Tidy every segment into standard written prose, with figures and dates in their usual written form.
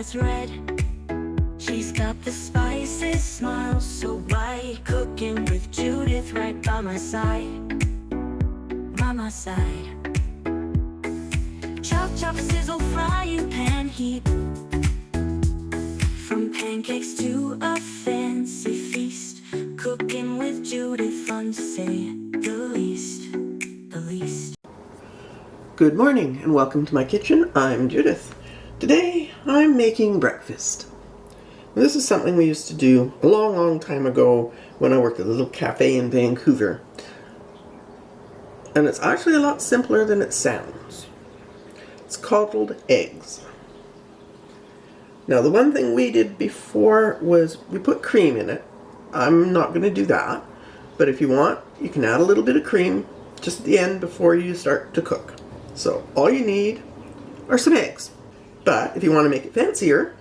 that's red. She's got the spices, smile so bright. Cooking with Judith right by my side. By my side. Chop, chop, sizzle, frying pan heat. From pancakes to a fancy feast. Cooking with Judith, fun to say the least. The least. Good morning and welcome to my kitchen. I'm Judith. Today I'm making breakfast. This is something we used to do a long time ago when I worked at a little cafe in Vancouver. And it's actually a lot simpler than it sounds. It's coddled eggs. Now the one thing we did before was we put cream in it. I'm not going to do that, but if you want, you can add a little bit of cream just at the end before you start to cook. So all you need are some eggs. But if you want to make it fancier,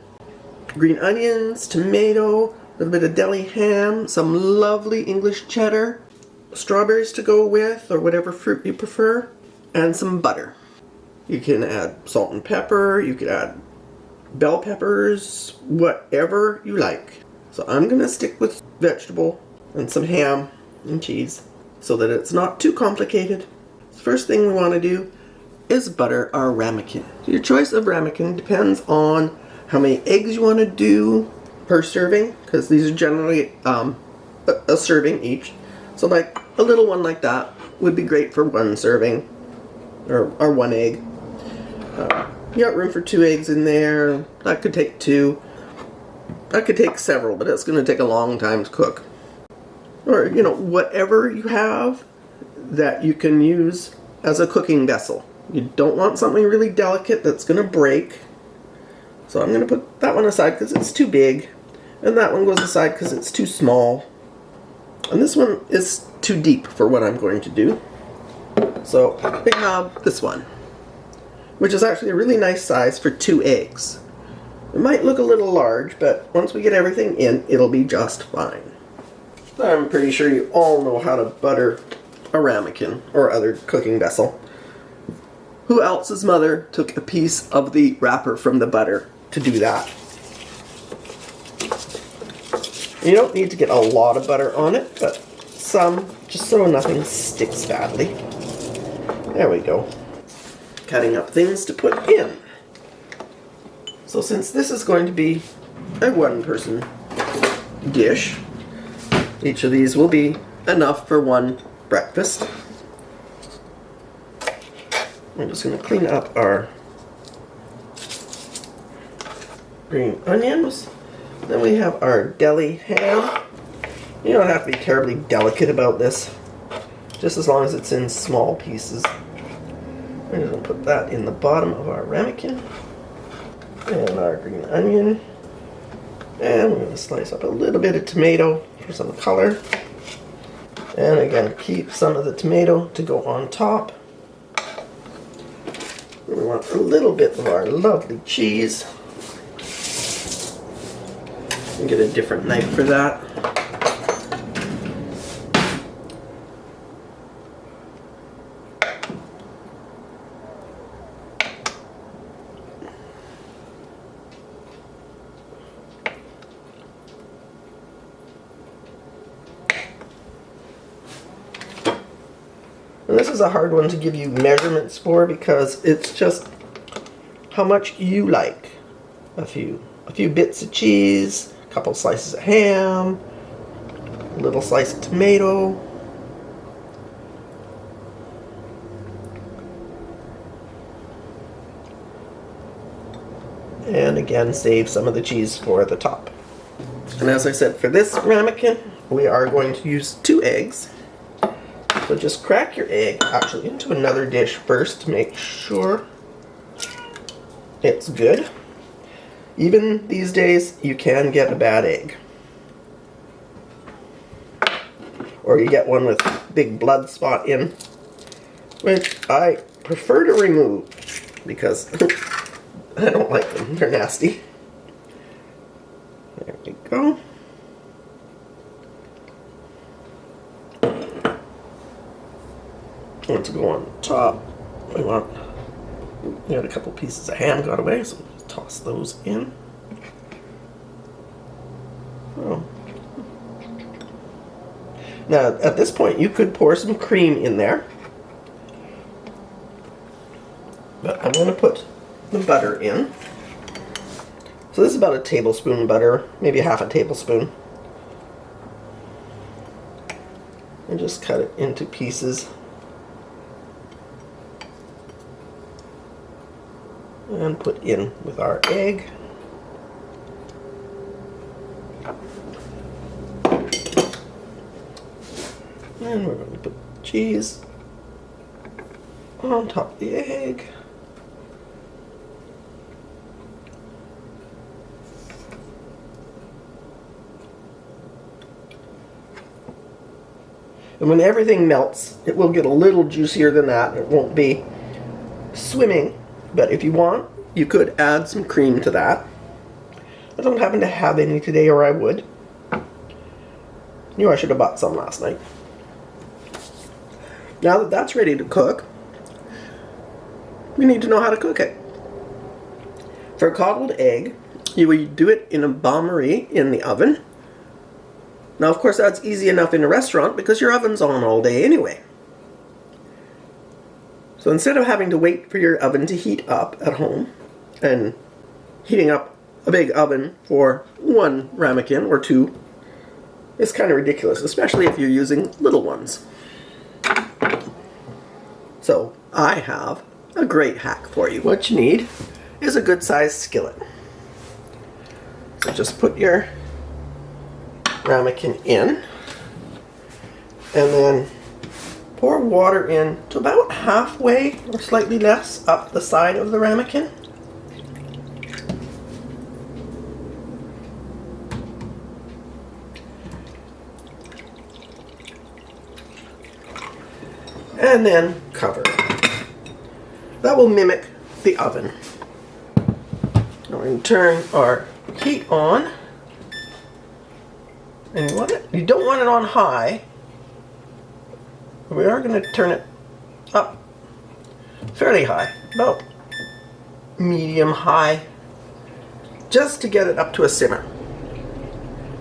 green onions, tomato, a little bit of Deli Ham, some lovely English cheddar, strawberries to go with, or whatever fruit you prefer, and some butter. You can add salt and pepper, you could add bell peppers, whatever you like. So I'm going to stick with vegetable and some ham and cheese so that it's not too complicated. The first thing we want to do is butter our ramekin. Your choice of ramekin depends on how many eggs you want to do per serving, because these are generally a serving each. So like a little one like that would be great for one serving, or one egg. You got room for 2 eggs in there. That could take 2. That could take several, but it's going to take a long time to cook. Or, you know, whatever you have that you can use as a cooking vessel. You don't want something really delicate that's going to break. So I'm going to put that one aside because it's too big. And that one goes aside because it's too small. And this one is too deep for what I'm going to do. So we have this one, which is actually a really nice size for 2 eggs. It might look a little large, but once we get everything in, it'll be just fine. I'm pretty sure you all know how to butter a ramekin or other cooking vessel. Who else's mother took a piece of the wrapper from the butter to do that? You don't need to get a lot of butter on it, but some, just so nothing sticks badly. There we go. Cutting up things to put in. So since this is going to be a 1-person dish, each of these will be enough for one breakfast. I'm just going to clean up our green onions. Then we have our Deli Ham. You don't have to be terribly delicate about this, just as long as it's in small pieces. I'm just going to put that in the bottom of our ramekin. And our green onion. And we're going to slice up a little bit of tomato for some color. And again, keep some of the tomato to go on top. We want a little bit of our lovely cheese. And get a different knife for that. And this is a hard one to give you measurements for because it's just how much you like. A few bits of cheese, a couple slices of ham, a little slice of tomato. And again, save some of the cheese for the top. And as I said, for this ramekin, we are going to use 2 eggs. So just crack your egg actually into another dish first to make sure it's good. Even these days, you can get a bad egg. Or you get one with big blood spot in, which I prefer to remove because I don't like them. They're nasty. There we go. And to go on top, we got a couple pieces of ham got away, so we'll toss those in. Now, at this point, you could pour some cream in there. But I'm going to put the butter in. So this is about a tablespoon of butter, maybe half a tablespoon. And just cut it into pieces. And put in with our egg. And we're going to put cheese on top of the egg. And when everything melts, it will get a little juicier than that. It won't be swimming, but if you want, you could add some cream to that. I don't happen to have any today, or I would. Knew I should have bought some last night. Now that that's ready to cook, we need to know how to cook it. For a coddled egg, you would do it in a bain-marie in the oven. Now, of course, that's easy enough in a restaurant because your oven's on all day anyway. So instead of having to wait for your oven to heat up at home and heating up a big oven for one ramekin or two, it's kind of ridiculous, especially if you're using little ones. So I have a great hack for you. What you need is a good sized skillet. So just put your ramekin in and then pour water in to about halfway or slightly less up the side of the ramekin. And then cover it. That will mimic the oven. Now we're going to turn our heat on. And you don't want it on high. We are going to turn it up fairly high, about medium high, just to get it up to a simmer.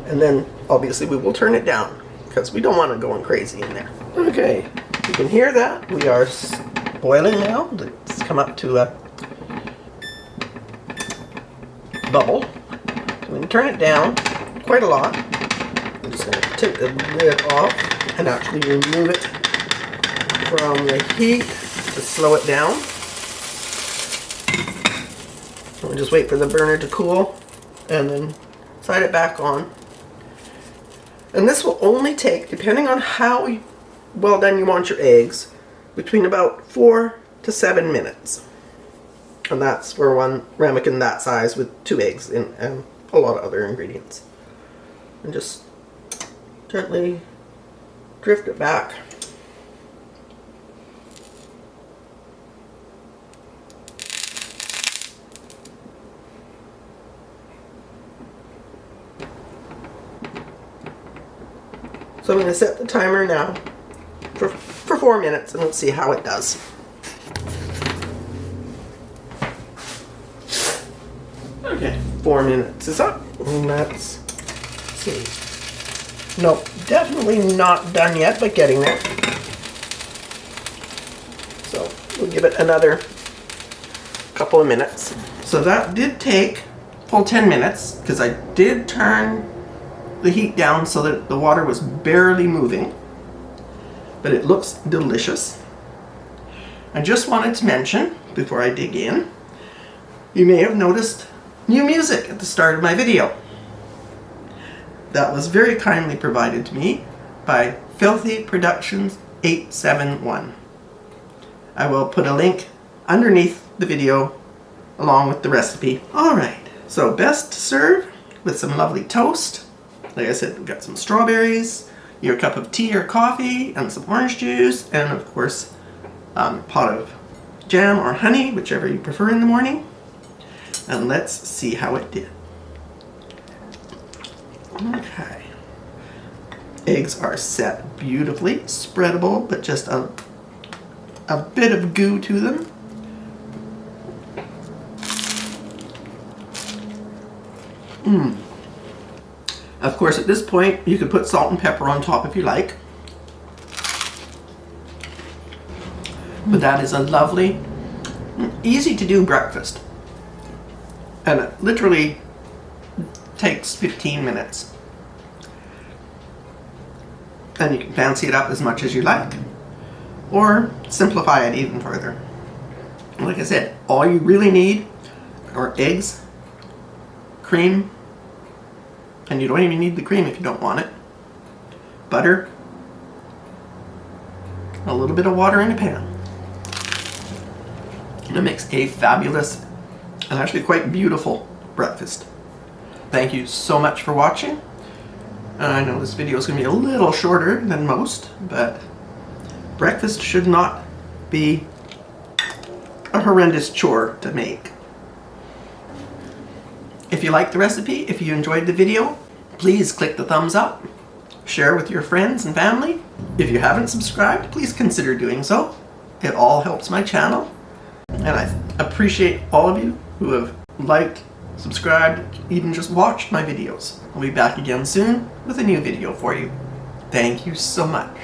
And then obviously we will turn it down because we don't want it going crazy in there. Okay, you can hear that. We are boiling now. It's come up to a bubble. So we can turn it down quite a lot. I'm just going to take the lid off and actually remove it from the heat to slow it down. We'll just wait for the burner to cool and then slide it back on. And this will only take, depending on how well done you want your eggs, between about 4 to 7 minutes. And that's for one ramekin that size with 2 eggs and a lot of other ingredients. And just gently drift it back. So I'm going to set the timer now for 4 minutes and let's see how it does. Okay, 4 minutes is up. And let's see. Nope, definitely not done yet, but getting there. So we'll give it another couple of minutes. So that did take full 10 minutes because I did turn the heat down so that the water was barely moving, but it looks delicious. I just wanted to mention before I dig in, you may have noticed new music at the start of my video. That was very kindly provided to me by Filthy Productions 871. I will put a link underneath the video along with the recipe. Alright, so best to serve with some lovely toast. Like I said, we've got some strawberries, your cup of tea or coffee, and some orange juice, and of course, a pot of jam or honey, whichever you prefer in the morning. And let's see how it did. Okay. Eggs are set beautifully, spreadable, but just a bit of goo to them. Of course, at this point, you could put salt and pepper on top if you like. But that is a lovely, easy to do breakfast. And it literally takes 15 minutes. And you can fancy it up as much as you like, or simplify it even further. Like I said, all you really need are eggs, cream, and you don't even need the cream if you don't want it, butter, a little bit of water in a pan. And it makes a fabulous and actually quite beautiful breakfast. Thank you so much for watching. And I know this video is going to be a little shorter than most, but breakfast should not be a horrendous chore to make. If you liked the recipe, if you enjoyed the video, please click the thumbs up, share with your friends and family. If you haven't subscribed, please consider doing so. It all helps my channel. And I appreciate all of you who have liked, subscribed, even just watched my videos. I'll be back again soon with a new video for you. Thank you so much.